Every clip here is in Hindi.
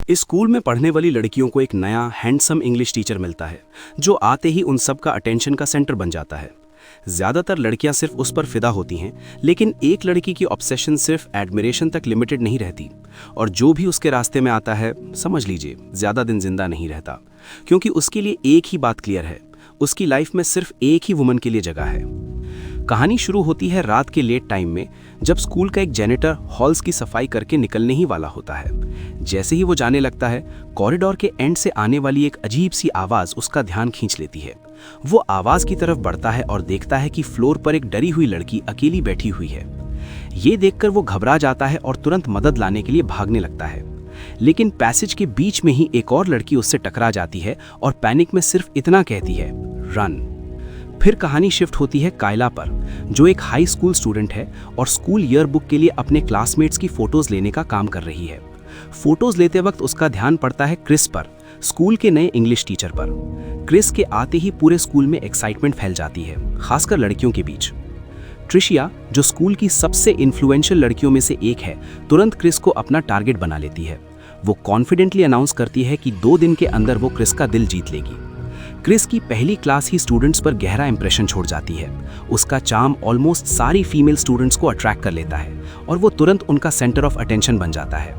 इस स्कूल में पढ़ने वाली लड़कियों को एक नया हैंडसम इंग्लिश टीचर मिलता है जो आते ही उन सब का अटेंशन का सेंटर बन जाता है। ज़्यादातर लड़कियां सिर्फ उस पर फिदा होती हैं, लेकिन एक लड़की की ऑब्सेशन सिर्फ एडमिरेशन तक लिमिटेड नहीं रहती और जो भी उसके रास्ते में आता है, समझ लीजिए ज़्यादा दिन जिंदा नहीं रहता, क्योंकि उसके लिए एक ही बात क्लियर है, उसकी लाइफ में सिर्फ एक ही वुमन के लिए जगह है। कहानी शुरू होती है रात के लेट टाइम में, जब स्कूल का एक जेनिटर हॉल्स की सफाई करके निकलने ही वाला होता है। जैसे ही वो जाने लगता है, कॉरिडोर के एंड से आने वाली एक अजीब सी आवाज़ उसका ध्यान खींच लेती है। वो आवाज़ की तरफ बढ़ता है और देखता है कि फ्लोर पर एक डरी हुई लड़की अकेली बैठी हुई है। ये देखकर वो घबरा जाता है और तुरंत मदद लाने के लिए भागने लगता है, लेकिन पैसेज के बीच में ही एक और लड़की उससे टकरा जाती है और पैनिक में सिर्फ इतना कहती है, रन। फिर कहानी शिफ्ट होती है कायला पर, जो एक हाई स्कूल स्टूडेंट है और स्कूल ईयरबुक के लिए अपने क्लासमेट्स की फोटोज लेने का काम कर रही है। फोटोज लेते वक्त उसका ध्यान पड़ता है क्रिस पर, स्कूल के नए इंग्लिश टीचर पर। क्रिस के आते ही पूरे स्कूल में एक्साइटमेंट फैल जाती है, खासकर लड़कियों के बीच। ट्रिशिया, जो स्कूल की सबसे इन्फ्लुएंशियल लड़कियों में से एक है, तुरंत क्रिस को अपना टारगेट बना लेती है। वो कॉन्फिडेंटली अनाउंस करती है कि 2 दिन के अंदर वो क्रिस का दिल जीत लेगी। क्रिस की पहली क्लास ही स्टूडेंट्स पर गहरा इंप्रेशन छोड़ जाती है। उसका चार्म ऑलमोस्ट सारी फीमेल स्टूडेंट्स को अट्रैक्ट कर लेता है और वो तुरंत उनका सेंटर ऑफ अटेंशन बन जाता है।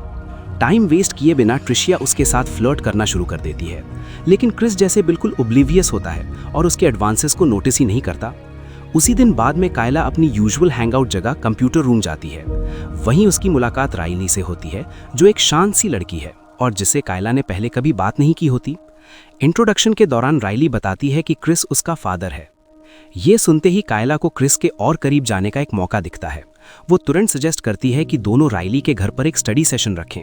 टाइम वेस्ट किए बिना ट्रिशिया उसके साथ फ्लर्ट करना शुरू कर देती है, लेकिन क्रिस जैसे बिल्कुल ओब्लिवियस होता है और उसके एडवांसेस को नोटिस ही नहीं करता। उसी दिन बाद में कायला अपनी यूजुअल हैंगआउट जगह कंप्यूटर रूम जाती है। वहीं उसकी मुलाकात राइली से होती है, जो एक शांत सी लड़की है और जिससे कायला ने पहले कभी बात नहीं की होती। इंट्रोडक्शन के दौरान राइली बताती है कि क्रिस उसका फादर है। ये सुनते ही कायला को क्रिस के और करीब जाने का एक मौका दिखता है। वो तुरंत सजेस्ट करती है कि दोनों राइली के घर पर एक स्टडी सेशन रखें।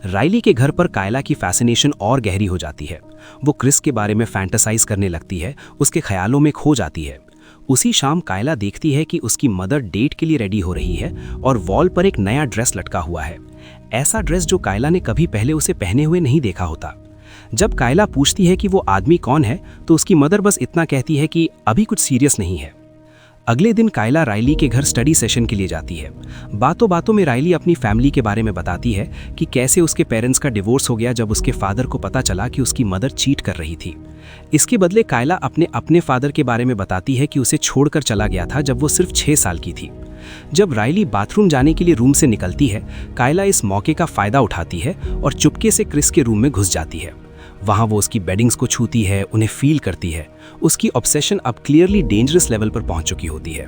राइली के घर पर कायला की फैसिनेशन और गहरी हो जाती है। वो क्रिस के बारे में फैंटेसाइज करने लगती है, उसके ख्यालों में खो जाती है। उसी शाम कायला देखती है कि उसकी मदर डेट के लिए रेडी हो रही है और वॉल पर एक नया ड्रेस लटका हुआ है, ऐसा ड्रेस जो कायला ने कभी पहले उसे पहने हुए नहीं देखा होता। जब कायला पूछती है कि वो आदमी कौन है, तो उसकी मदर बस इतना कहती है कि अभी कुछ सीरियस नहीं है। अगले दिन कायला राइली के घर स्टडी सेशन के लिए जाती है। बातों बातों में राइली अपनी फैमिली के बारे में बताती है कि कैसे उसके पेरेंट्स का डिवोर्स हो गया जब उसके फादर को पता चला कि उसकी मदर चीट कर रही थी। इसके बदले कायला अपने फादर के बारे में बताती है कि उसे छोड़कर चला गया था जब वो सिर्फ 6 साल की थी। जब राइली बाथरूम जाने के लिए रूम से निकलती है, कायला इस मौके का फायदा उठाती है और चुपके से क्रिस के रूम में घुस जाती है। वहाँ वो उसकी बेडिंग्स को छूती है, उन्हें फील करती है। उसकी ऑब्सेशन अब क्लियरली डेंजरस लेवल पर पहुंच चुकी होती है।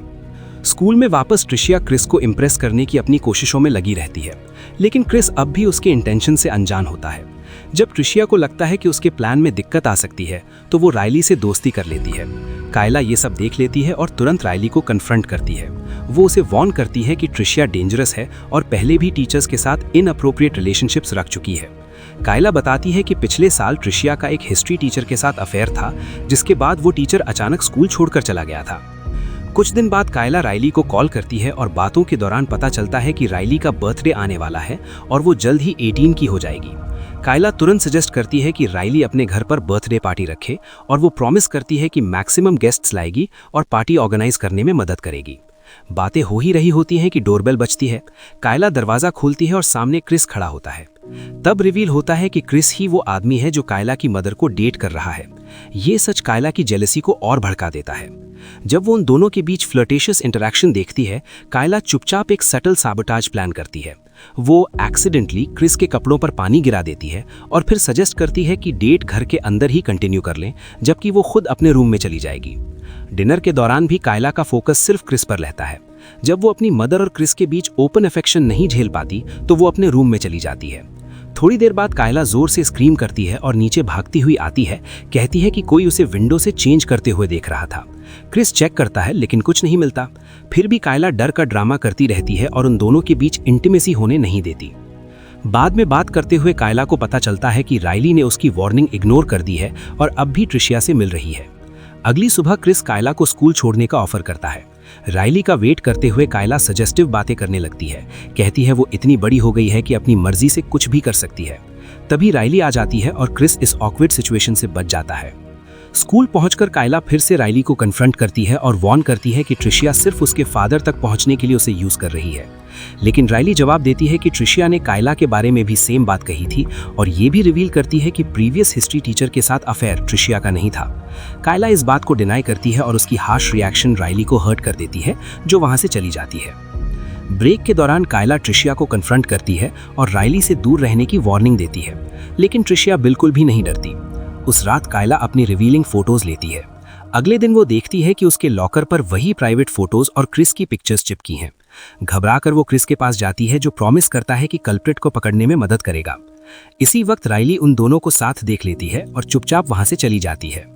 स्कूल में वापस ट्रिशिया क्रिस को इम्प्रेस करने की अपनी कोशिशों में लगी रहती है, लेकिन क्रिस अब भी उसके इंटेंशन से अनजान होता है। जब ट्रिशिया को लगता है कि उसके प्लान में दिक्कत आ सकती है, तो वो राइली से दोस्ती कर लेती है। कायला ये सब देख लेती है और तुरंत राइली को कन्फ्रंट करती है। वो उसे वार्न करती है कि ट्रिशिया डेंजरस है और पहले भी टीचर्स के साथ इनअप्रोप्रिएट रिलेशनशिप्स रख चुकी है। कायला बताती है कि पिछले साल ट्रिशिया का एक हिस्ट्री टीचर के साथ अफेयर था, जिसके बाद वो टीचर अचानक स्कूल छोड़कर चला गया था। कुछ दिन बाद कायला राइली को कॉल करती है और बातों के दौरान पता चलता है कि राइली का बर्थडे आने वाला है और वो जल्द ही 18 की हो जाएगी। कायला तुरंत सजेस्ट करती है कि राइली अपने घर पर बर्थडे पार्टी रखे और वो प्रॉमिस करती है कि मैक्सिमम गेस्ट्स लाएगी और पार्टी ऑर्गेनाइज करने में मदद करेगी। बातें हो ही रही होती हैं कि डोरबेल बजती है। कायला दरवाजा खोलती है और सामने क्रिस खड़ा होता है। तब रिवील होता है कि क्रिस ही वो आदमी है जो कायला की मदर को डेट कर रहा है। ये सच कायला की जेलसी को और भड़का देता है। जब वो उन दोनों के बीच फ्लर्टेशियस इंटरैक्शन देखती है, कायला चुपचाप एक सटल साबोटाज प्लान करती है। वो एक्सीडेंटली क्रिस के कपड़ों पर पानी गिरा देती है और फिर सजेस्ट करती है कि डेट घर के अंदर ही कंटिन्यू कर लें, जबकि वो खुद अपने रूम में चली जाएगी। डिनर के दौरान भी कायला का फोकस सिर्फ क्रिस पर रहता है। जब वो अपनी मदर और क्रिस के बीच ओपन अफेक्शन नहीं झेल पाती, तो वो अपने रूम में चली जाती है। थोड़ी देर बाद कायला जोर से स्क्रीम करती है और नीचे भागती हुई आती है, कहती है कि कोई उसे विंडो से चेंज करते हुए देख रहा था। क्रिस चेक करता है, लेकिन कुछ नहीं मिलता। फिर भी कायला डर का ड्रामा करती रहती है और उन दोनों के बीच इंटीमेसी होने नहीं देती। बाद में बात करते हुए कायला को पता चलता है कि राइली ने उसकी वार्निंग इग्नोर कर दी है और अब भी ट्रिशिया से मिल रही है। अगली सुबह क्रिस कायला को स्कूल छोड़ने का ऑफर करता है। राइली का वेट करते हुए कायला सजेस्टिव बातें करने लगती है। कहती है वो इतनी बड़ी हो गई है कि अपनी मर्जी से कुछ भी कर सकती है। तभी राइली आ जाती है और क्रिस इस ऑकवर्ड सिचुएशन से बच जाता है। स्कूल पहुंचकर कायला फिर से राइली को कन्फ्रंट करती है और वार्न करती है कि ट्रिशिया सिर्फ उसके फादर तक पहुंचने के लिए उसे यूज कर रही है। लेकिन राइली जवाब देती है कि ट्रिशिया ने कायला के बारे में भी सेम बात कही थी और ये भी रिवील करती है कि प्रीवियस हिस्ट्री टीचर के साथ अफेयर ट्रिशिया का नहीं था। कायला इस बात को डिनाई करती है और उसकी हार्श रिएक्शन राइली को हर्ट कर देती है, जो वहां से चली जाती है। ब्रेक के दौरान कायला ट्रिशिया को कन्फ्रंट करती है और राइली से दूर रहने की वार्निंग देती है, लेकिन ट्रिशिया बिल्कुल भी नहीं डरती। उस रात कायला अपनी रिवीलिंग फोटोज लेती है। अगले दिन वो देखती है कि उसके लॉकर पर वही प्राइवेट फोटोज और क्रिस की पिक्चर्स चिपकी हैं। घबराकर वो क्रिस के पास जाती है, जो प्रॉमिस करता है कि कल्प्रिट को पकड़ने में मदद करेगा। इसी वक्त राइली उन दोनों को साथ देख लेती है और चुपचाप वहां से चली जाती है।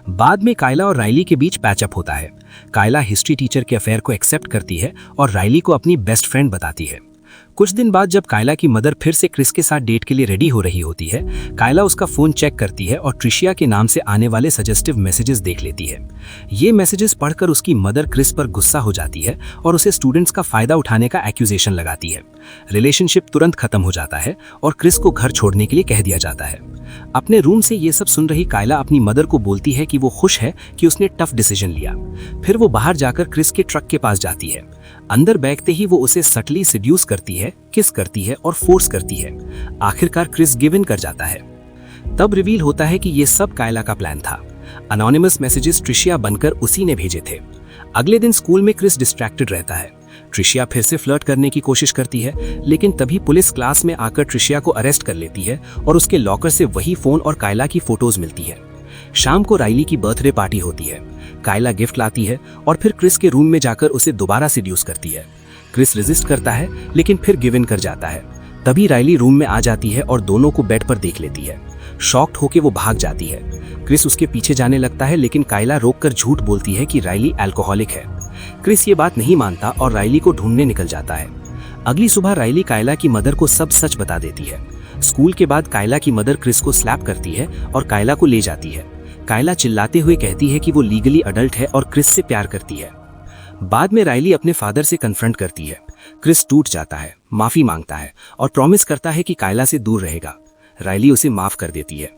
बाद में कायला और राइली के बीच पैचअप होता है। कायला हिस्ट्री टीचर के अफेयर को एक्सेप्ट करती है और राइली को अपनी बेस्ट फ्रेंड बताती है। कुछ दिन बाद जब कायला की मदर फिर से क्रिस के साथ डेट के लिए रेडी हो रही होती है, कायला उसका फोन चेक करती है और ट्रिशिया के नाम से आने वाले सजेस्टिव मैसेजेस देख लेती है। ये मैसेजेस पढ़कर उसकी मदर क्रिस पर गुस्सा हो जाती है और उसे स्टूडेंट्स का फायदा उठाने का एक्यूजेशन लगाती है। रिलेशनशिप तुरंत खत्म हो जाता है और क्रिस को घर छोड़ने के लिए कह दिया जाता है। अपने रूम से ये सब सुन रही कायला अपनी मदर को बोलती है कि वो खुश है कि उसने टफ डिसीजन लिया। फिर वो बाहर जाकर क्रिस के ट्रक के पास जाती है। अंदर बैठते ही वो उसे सटली सिड्यूस करती है, किस करती है और फोर्स करती है। आखिरकार क्रिस गिव इन कर जाता है। तब रिवील होता है कि ये सब कायला का प्लान था। अनोनिमस मैसेजेस ट्रिशिया बनकर उसी ने भेजे थे। अगले दिन स्कूल में क्रिस डिस्ट्रैक्टेड रहता है। ट्रिशिया फिर से फ्लर्ट करने की कोशिश करती है, लेकिन तभी पुलिस क्लास में आकर ट्रिशिया को अरेस्ट कर लेती है और उसके लॉकर से वही फोन और कायला की फोटोज मिलती है। शाम को राइली की बर्थडे पार्टी होती है। कायला गिफ्ट लाती है और फिर क्रिस के रूम में जाकर उसे दोबारा सिड्यूस करती है। क्रिस रेजिस्ट करता है, लेकिन फिर गिव इन कर जाता है। तभी राइली रूम में आ जाती है और दोनों को बेड पर देख लेती है। शॉक्ड होकर वो भाग जाती है। क्रिस उसके पीछे जाने लगता है, लेकिन कायला रोककर झूठ बोलती है कि राइली अल्कोहलिक है। क्रिस ये बात नहीं मानता और राइली को ढूंढने निकल जाता है। अगली सुबह राइली कायला की मदर को सब सच बता देती है। स्कूल के बाद कायला की मदर क्रिस को स्लैप करती है और कायला को ले जाती है। कायला चिल्लाते हुए कहती है कि वो लीगली अडल्ट है और क्रिस से प्यार करती है। बाद में राइली अपने फादर से कन्फ्रंट करती है। क्रिस टूट जाता है, माफी मांगता है और प्रॉमिस करता है कि कायला से दूर रहेगा। राइली उसे माफ कर देती है।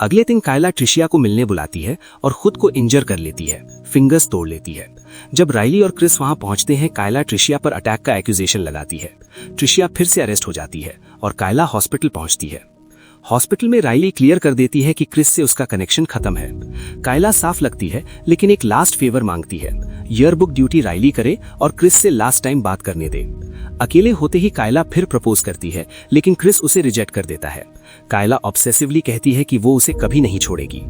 अगले दिन कायला ट्रिशिया को मिलने बुलाती है और खुद को इंजर कर लेती है, फिंगर्स तोड़ लेती है। जब राइली और क्रिस वहां पहुंचते हैं, कायला ट्रिशिया पर अटैक का एक्यूजेशन लगाती है। ट्रिशिया फिर से अरेस्ट हो जाती है और कायला हॉस्पिटल पहुंचती है। हॉस्पिटल में राइली क्लियर कर देती है कि क्रिस से उसका कनेक्शन खत्म है। कायला साफ लगती है, लेकिन एक लास्ट फेवर मांगती है। ईयरबुक ड्यूटी राइली करे और क्रिस से लास्ट टाइम बात करने दे। अकेले होते ही कायला फिर प्रपोज करती है, लेकिन क्रिस उसे रिजेक्ट कर देता है। कायला ऑब्सेसिवली कहती है कि वो उसे कभी नहीं छोड़ेगी।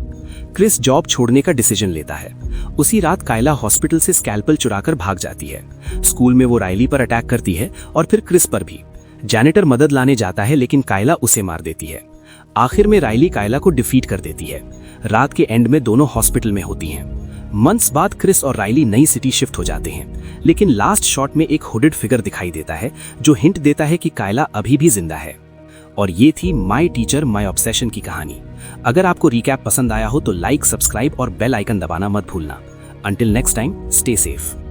क्रिस जॉब छोड़ने का डिसीजन लेता है। उसी रात कायला हॉस्पिटल से स्कैल्पल चुराकर भाग जाती है। स्कूल में वो राइली पर अटैक करती है और फिर क्रिस पर भी। जैनिटर मदद लाने जाता है, लेकिन कायला उसे मार देती है। आखिर में राइली कायला को डिफीट कर देती है। रात के एंड में दोनों हॉस्पिटल में होती हैं। मंथ्स बाद क्रिस और राइली नई सिटी शिफ्ट हो जाते हैं, लेकिन लास्ट शॉट में एक हुडेड फिगर दिखाई देता है, जो हिंट देता है कि कायला अभी भी जिंदा है। और ये थी माय टीचर माय ऑब्सेशन की कहानी। अगर आपको रिकैप पसंद आया हो तो लाइक, सब्सक्राइब और बेल आइकन दबाना मत भूलना। Until next time, stay safe.